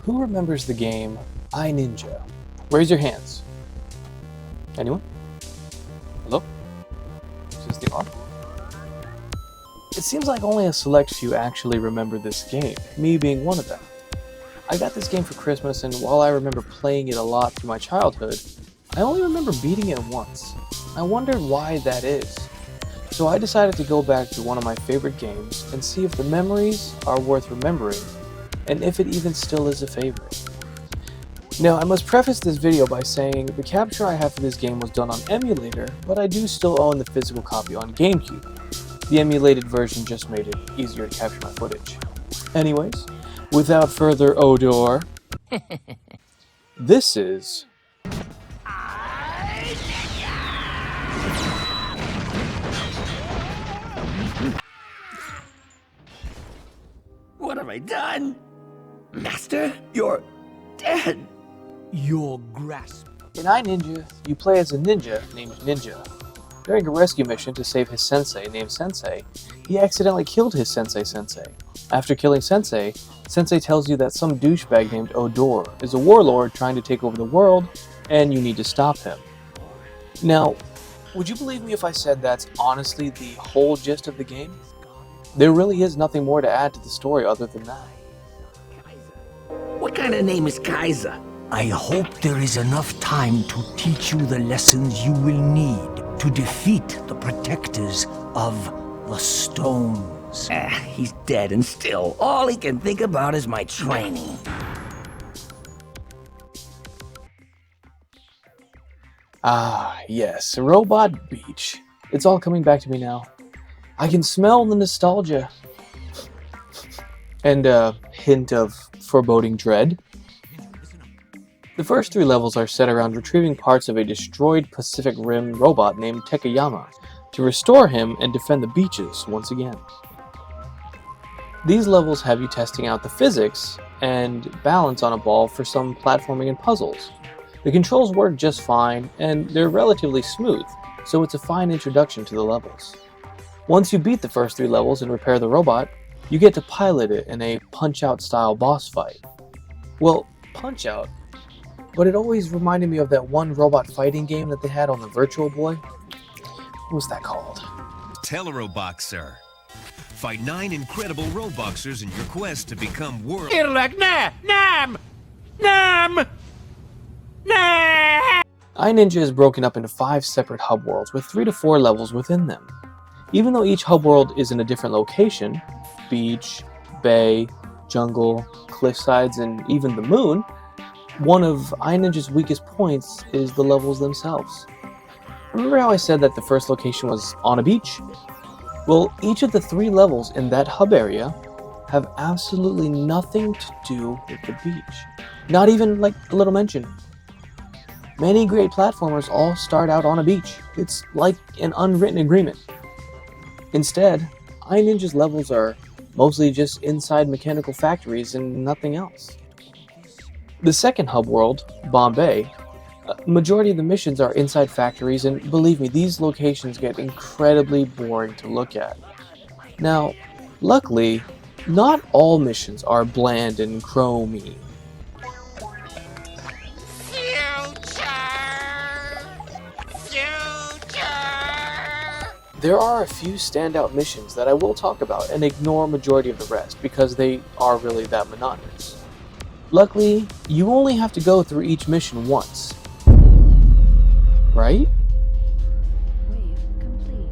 Who remembers the game I Ninja? Raise your hands. Anyone? Hello? Is this the on? It seems like only a select few actually remember this game, me being one of them. I got this game for Christmas, and while I remember playing it a lot through my childhood, I only remember beating it once. I wondered why that is. So I decided to go back to one of my favorite games and see if the memories are worth remembering, and if it even still is a favorite. Now, I must preface this video by saying the capture I have for this game was done on emulator, but I do still own the physical copy on GameCube. The emulated version just made it easier to capture my footage. Anyways, without further ado, this is... What have I done? Master, you're dead. Your grasp. In I Ninja, you play as a ninja named Ninja. During a rescue mission to save his sensei named Sensei, he accidentally killed his sensei. After killing Sensei tells you that some douchebag named Odor is a warlord trying to take over the world, and you need to stop him. Now, would you believe me if I said that's honestly the whole gist of the game? There really is nothing more to add to the story other than that. What kind of name is Kaiser? I hope there is enough time to teach you the lessons you will need to defeat the protectors of the stones. He's dead, and still, all he can think about is my training. Ah, yes, Robot Beach. It's all coming back to me now. I can smell the nostalgia. And a hint of foreboding dread. The first 3 levels are set around retrieving parts of a destroyed Pacific Rim robot named Tekayama to restore him and defend the beaches once again. These levels have you testing out the physics and balance on a ball for some platforming and puzzles. The controls work just fine, and they're relatively smooth, so it's a fine introduction to the levels. Once you beat the first 3 levels and repair the robot, you get to pilot it in a Punch-Out style boss fight. Well, Punch-Out, but it always reminded me of that one robot fighting game that they had on the Virtual Boy. What was that called? Teleroboxer. Fight 9 incredible Roboxers in your quest to become world... I Ninja is broken up into 5 separate hub worlds with 3 to 4 levels within them. Even though each hub world is in a different location, beach, bay, jungle, cliffsides, and even the moon, one of I Ninja's weakest points is the levels themselves. Remember how I said that the first location was on a beach? Well, each of the 3 levels in that hub area have absolutely nothing to do with the beach. Not even like a little mention. Many great platformers all start out on a beach. It's like an unwritten agreement. Instead, I Ninja's levels are mostly just inside mechanical factories and nothing else. The second hub world, Bombay, majority of the missions are inside factories, and believe me, these locations get incredibly boring to look at. Now, luckily, not all missions are bland and chromey. There are a few standout missions that I will talk about and ignore majority of the rest because they are really that monotonous. Luckily, you only have to go through each mission once. Right? Wave complete.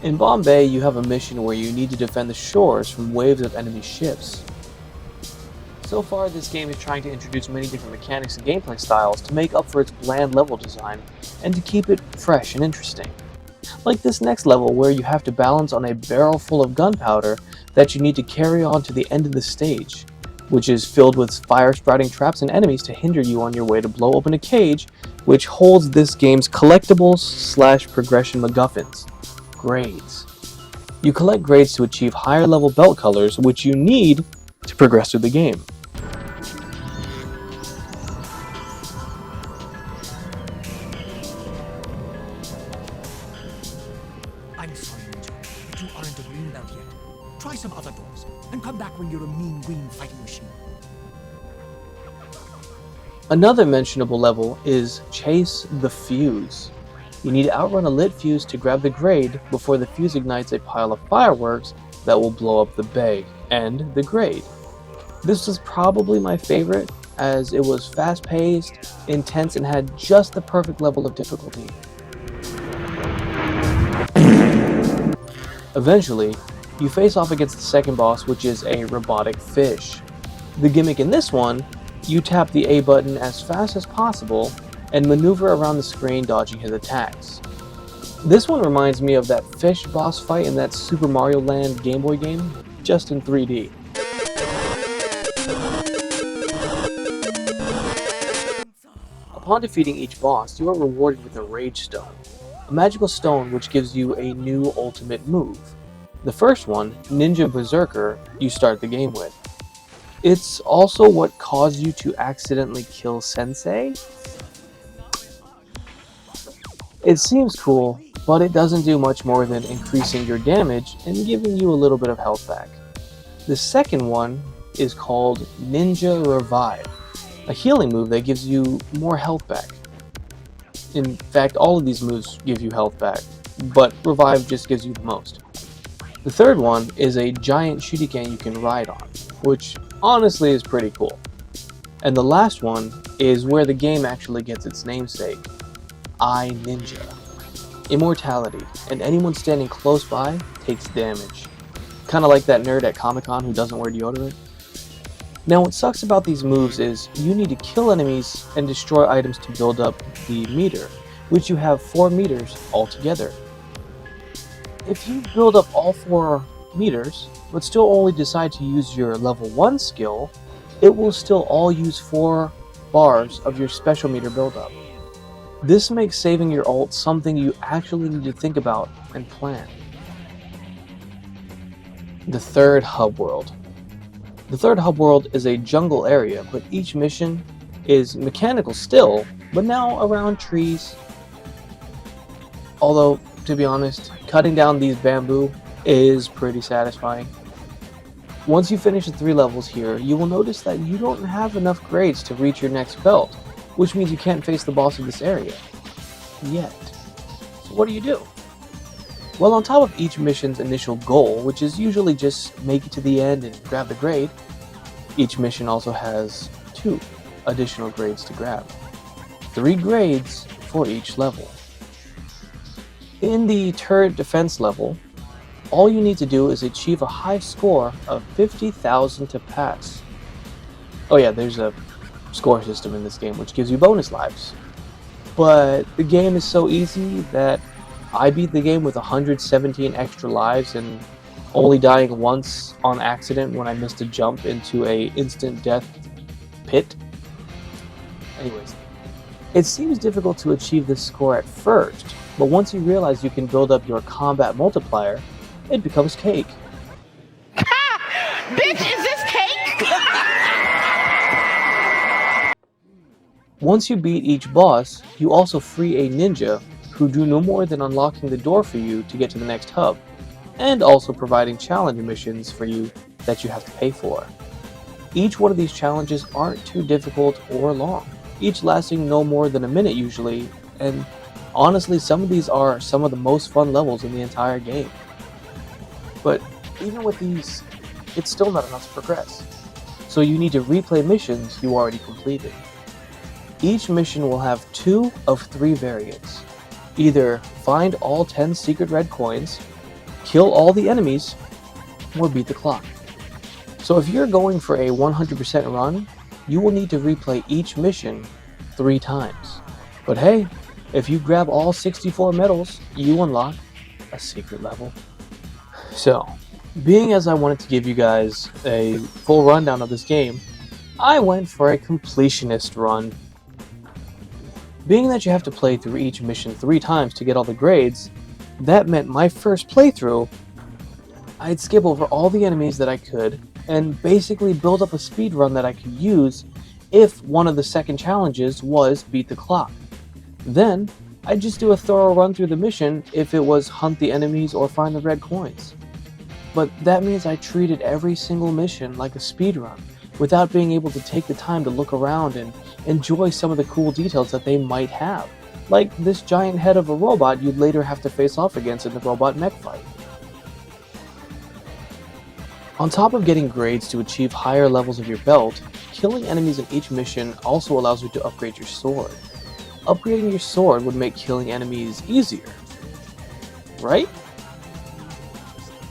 In Bombay, you have a mission where you need to defend the shores from waves of enemy ships. So far, this game is trying to introduce many different mechanics and gameplay styles to make up for its bland level design and to keep it fresh and interesting. Like this next level where you have to balance on a barrel full of gunpowder that you need to carry on to the end of the stage, which is filled with fire-sprouting traps and enemies to hinder you on your way to blow open a cage, which holds this game's collectibles/progression MacGuffins, grades. You collect grades to achieve higher level belt colors, which you need to progress through the game. I'm sorry, Ninja, but you aren't a green belt yet. Try some other doors, and come back when you're a mean green fighting machine. Another mentionable level is Chase the Fuse. You need to outrun a lit fuse to grab the grade before the fuse ignites a pile of fireworks that will blow up the bay and the grade. This was probably my favorite, as it was fast-paced, intense, and had just the perfect level of difficulty. Eventually, you face off against the second boss, which is a robotic fish. The gimmick in this one, you tap the A button as fast as possible and maneuver around the screen dodging his attacks. This one reminds me of that fish boss fight in that Super Mario Land Game Boy game, just in 3D. Upon defeating each boss, you are rewarded with a Rage Stone, a magical stone which gives you a new ultimate move. The first one, Ninja Berserker, you start the game with. It's also what caused you to accidentally kill Sensei? It seems cool, but it doesn't do much more than increasing your damage and giving you a little bit of health back. The second one is called Ninja Revive, a healing move that gives you more health back. In fact, all of these moves give you health back, but Revive just gives you the most. The third one is a giant shuriken you can ride on, which honestly is pretty cool. And the last one is where the game actually gets its namesake, I Ninja. Immortality, and anyone standing close by takes damage. Kinda like that nerd at Comic-Con who doesn't wear deodorant. Now what sucks about these moves is you need to kill enemies and destroy items to build up the meter, which you have 4 meters altogether. If you build up all 4 meters, but still only decide to use your level 1 skill, it will still all use 4 bars of your special meter buildup. This makes saving your ult something you actually need to think about and plan. The third hub world. The third hub world is a jungle area, but each mission is mechanical still, but now around trees. Although, to be honest, cutting down these bamboo is pretty satisfying. Once you finish the 3 levels here, you will notice that you don't have enough grades to reach your next belt, which means you can't face the boss of this area. Yet. So what do? Well, on top of each mission's initial goal, which is usually just make it to the end and grab the grade, each mission also has 2 additional grades to grab. 3 grades for each level. In the turret defense level, all you need to do is achieve a high score of 50,000 to pass. Oh yeah, there's a score system in this game which gives you bonus lives. But the game is so easy that I beat the game with 117 extra lives and only dying once on accident when I missed a jump into a instant death pit. Anyways, it seems difficult to achieve this score at first, but once you realize you can build up your combat multiplier, it becomes cake. Bitch, is this cake? Once you beat each boss, you also free a ninja who do no more than unlocking the door for you to get to the next hub, and also providing challenge missions for you that you have to pay for. Each one of these challenges aren't too difficult or long, each lasting no more than a minute usually, and honestly some of these are some of the most fun levels in the entire game. But even with these, it's still not enough to progress, so you need to replay missions you already completed. Each mission will have 2 of 3 variants. Either find all 10 secret red coins, kill all the enemies, or beat the clock. So if you're going for a 100% run, you will need to replay each mission 3 times. But hey, if you grab all 64 medals, you unlock a secret level. So, being as I wanted to give you guys a full rundown of this game, I went for a completionist run. Being that you have to play through each mission 3 times to get all the grades, that meant my first playthrough, I'd skip over all the enemies that I could, and basically build up a speed run that I could use if one of the second challenges was beat the clock. Then, I'd just do a thorough run through the mission if it was hunt the enemies or find the red coins. But that means I treated every single mission like a speed run, without being able to take the time to look around and enjoy some of the cool details that they might have, like this giant head of a robot you'd later have to face off against in the robot mech fight. On top of getting grades to achieve higher levels of your belt, killing enemies in each mission also allows you to upgrade your sword. Upgrading your sword would make killing enemies easier, right?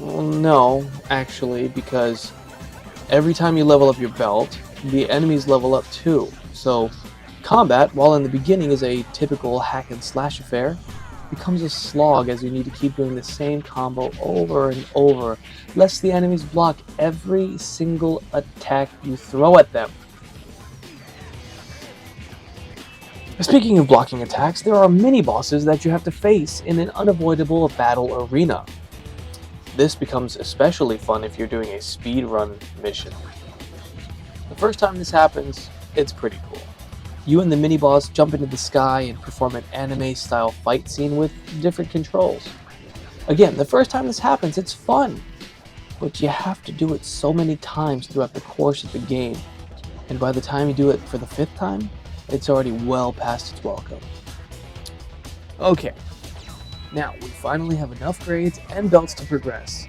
Well, no, actually, because every time you level up your belt, the enemies level up too. So, combat, while in the beginning is a typical hack and slash affair, becomes a slog as you need to keep doing the same combo over and over, lest the enemies block every single attack you throw at them. Speaking of blocking attacks, there are mini-bosses that you have to face in an unavoidable battle arena. This becomes especially fun if you're doing a speedrun mission. The first time this happens, it's pretty cool. You and the mini-boss jump into the sky and perform an anime-style fight scene with different controls. Again, the first time this happens, it's fun, but you have to do it so many times throughout the course of the game, and by the time you do it for the 5th time, it's already well past its welcome. Okay, now we finally have enough grades and belts to progress.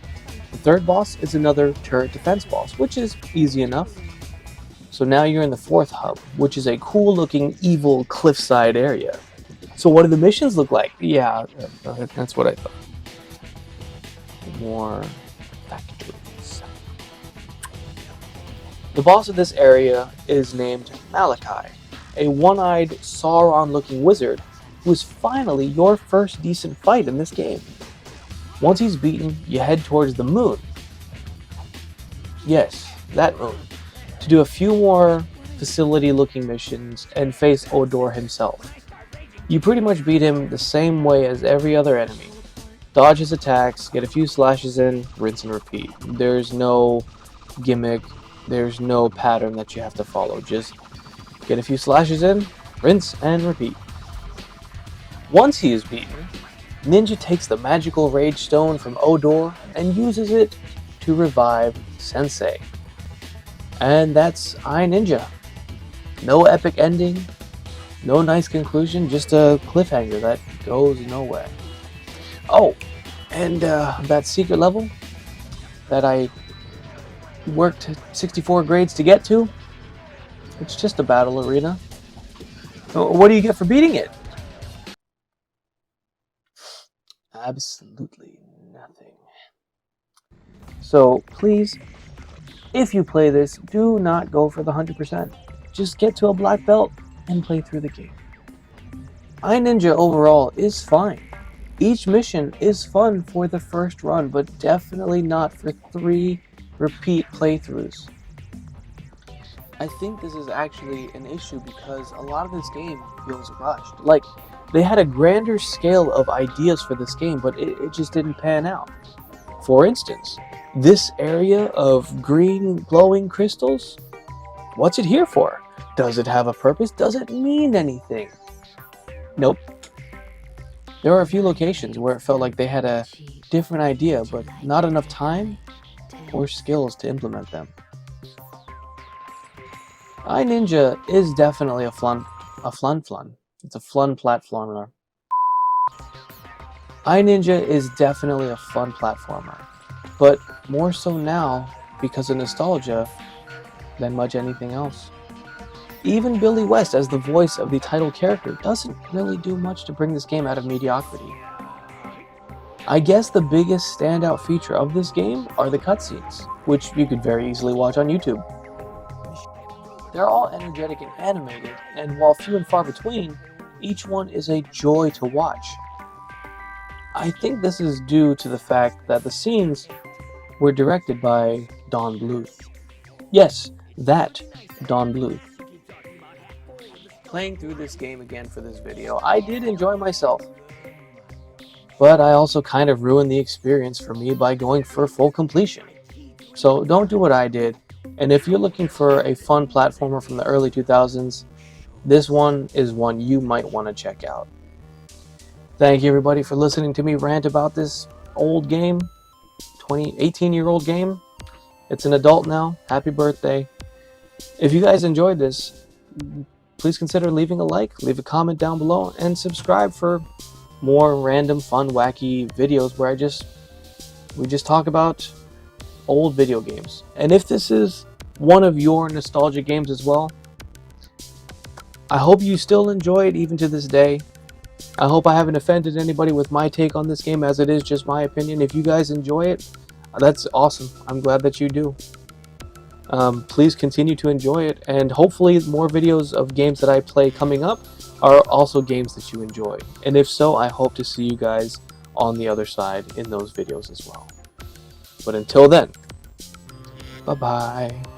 The third boss is another turret defense boss, which is easy enough. So now you're in the 4th hub, which is a cool looking evil cliffside area. So what do the missions look like? Yeah, that's what I thought. More factories. The boss of this area is named Malachi, a one-eyed Sauron looking wizard who is finally your first decent fight in this game. Once he's beaten, you head towards the moon. Yes, that moon. To do a few more facility-looking missions and face Odor himself. You pretty much beat him the same way as every other enemy. Dodge his attacks, get a few slashes in, rinse and repeat. There's no gimmick, there's no pattern that you have to follow. Just get a few slashes in, rinse and repeat. Once he is beaten, Ninja takes the magical Rage Stone from Odor and uses it to revive Sensei. And that's iNinja. No epic ending, no nice conclusion, just a cliffhanger that goes nowhere. Oh, and that secret level that I worked 64 grades to get to, it's just a battle arena. What do you get for beating it? Absolutely nothing. So please, if you play this, do not go for the 100%. Just get to a black belt and play through the game. iNinja overall is fine. Each mission is fun for the first run, but definitely not for 3 repeat playthroughs. I think this is actually an issue because a lot of this game feels rushed. Like, they had a grander scale of ideas for this game, but it just didn't pan out. For instance, this area of green glowing crystals? What's it here for? Does it have a purpose? Does it mean anything? Nope. There are a few locations where it felt like they had a different idea, but not enough time or skills to implement them. iNinja is definitely a flun. It's a flun platformer. iNinja is definitely a fun platformer, but more so now because of nostalgia than much anything else. Even Billy West as the voice of the title character doesn't really do much to bring this game out of mediocrity. I guess the biggest standout feature of this game are the cutscenes, which you could very easily watch on YouTube. They're all energetic and animated, and while few and far between, each one is a joy to watch. I think this is due to the fact that the scenes were directed by Don Bluth. Yes, that Don Bluth. Playing through this game again for this video, I did enjoy myself. But I also kind of ruined the experience for me by going for full completion. So don't do what I did, and if you're looking for a fun platformer from the early 2000s, this one is one you might want to check out. Thank you everybody for listening to me rant about this old game, 18-year-old game. It's an adult now. Happy birthday. If you guys enjoyed this, please consider leaving a like, leave a comment down below, and subscribe for more random, fun, wacky videos where we just talk about old video games. And if this is one of your nostalgic games as well, I hope you still enjoy it even to this day. I hope I haven't offended anybody with my take on this game, as it is just my opinion. If you guys enjoy it, that's awesome. I'm glad that you do. Please continue to enjoy it, and hopefully more videos of games that I play coming up are also games that you enjoy. And if so, I hope to see you guys on the other side in those videos as well. But until then, bye-bye.